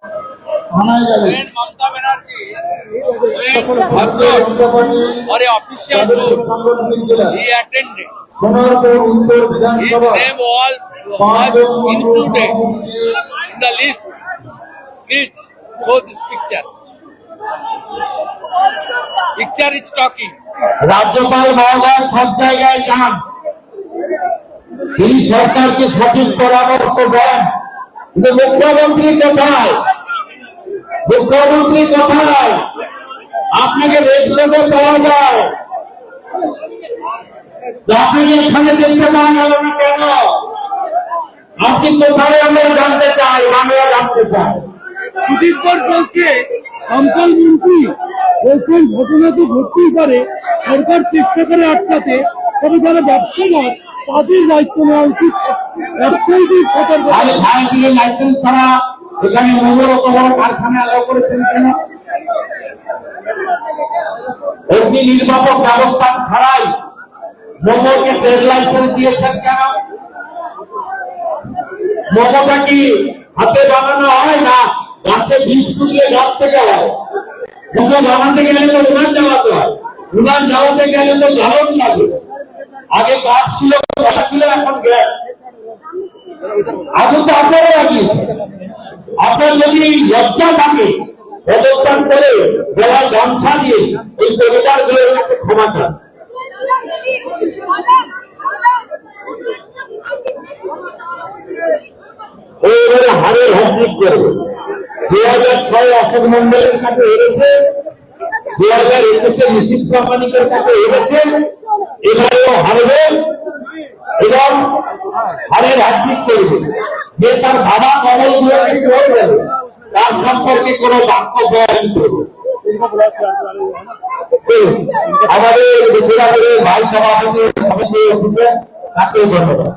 When Mamata Banerjee went for a official tour, he attended. His name was included in the list. Please show this picture. Picture is talking. রাজ্যপাল মহোদয় সব জায়গায় যান, তিনি সরকারকে সঠিক পরামর্শ দেন, কিন্তু মুখ্যমন্ত্রী কোথায়? মুখ্যমন্ত্রী কোথায়? আপনাকে রেডিওতে পাওয়া যায়, আপনাকে এখানে দেখতে পাওয়া গেল না কেন? আপনি কোথায়? আমরা জানতে চাই, বাংলা জানতে চাই। সুদীপগড় বলছে দমকল মন্ত্রী বলছেন ঘটনা তো ঘটতেই পারে, সরকার চেষ্টা করে আটকাতে, তবে যারা ব্যবসাদার তাদের দায়িত্ব নেওয়া উচিত। ব্যবসায়ীদের সতর্ক। সাইকেলের লাইসেন্স ছাড়া এখানে মোমোর অত বড় কারখানা অ্যালাউ করেছেন কেন? অগ্নি নির্বাপক ব্যবস্থা ছাড়াই মোমোকে ট্রেড লাইসেন্স দিয়েছেন কেন? মোমোটা কি হাতে বানানো হয় না গাছে বীজ তুললে গাছ থেকে হয়? মোমো বানাতে গেলে তো উনান জ্বালাতে হয়, উনান জ্বালাতে গেলে তো জ্বালন লাগে। আগে কাঠ ছিল, কথা ছিল, এখন গ্যাস। আগুন তো আপনারা লাগিয়েছেন। আপনার যদি লজ্জা থাকে, পদত্যাগ করে গলায় গামছা দিয়ে এই পরিবারগুলোর কাছে ক্ষমা চান। এবারে হারের হকনিক করবে। 2006 অশোক মন্ডলের কাছে হেরেছে, 2021 নিশীথ প্রামাণিকের কাছে হেরেছে, এবারেও হারবে এবং হারের হকনিক করবে। যে তার বাবা কমল কিছু হয়ে গেল, তার সম্পর্কে কোন বাক্য বয়ন করবে। আমাদের গুজরাটের ভাই সভাপতি তাকে ধন্যবাদ।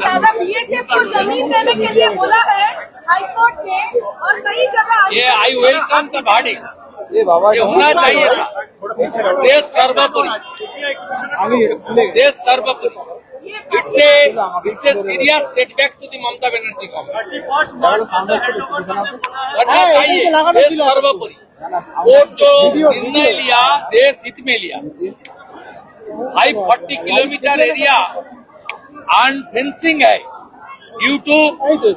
दादा बीएसएफ को जमीन देने के लिए बोला है हाईकोर्ट में और कई जगह। ये आई वेलकम द वर्डिक्ट। ये होना चाहिए था। देश सर्वोपरि, देश सर्वोपरि। It's a serious setback to the Mamata Banerjee government. करना चाहिए देश सर्वोपरि। कोर्ट जो निर्णय लिया देश हित में लिया। 540 किलोमीटर एरिया अनफेंसिंग है due to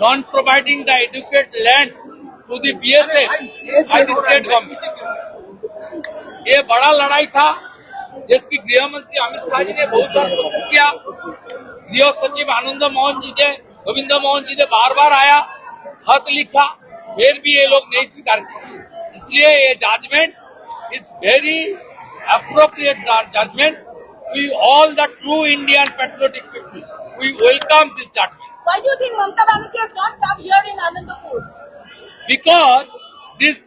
not providing the adequate land to the BSF by the state government. ये बड़ा लड़ाई था। देश की गृह मंत्री अमित शाह जी ने बहुत बार कोशिश किया, गृह सचिव आनंद मोहन जी ने, गोविंद मोहन जी ने बार बार आया, खत लिखा, फिर भी ये लोग नहीं स्वीकार किए। इसलिए ये judgment is very appropriate judgment. We all the true Indian patriotic people, we welcome this judgment. Why do you think Mamata Banerjee has not come here in Anandapur? Because this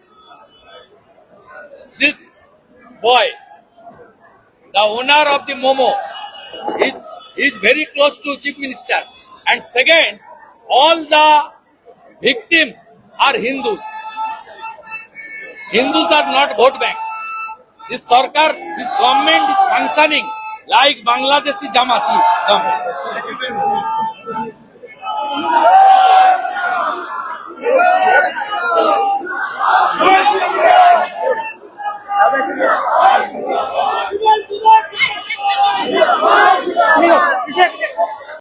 boy, the owner of the Momo, is very close to Chief Minister. And second, all the victims are Hindus. Hindus are not vote bank. This Sarkar, this government is functioning like Bangladeshi Jamati government.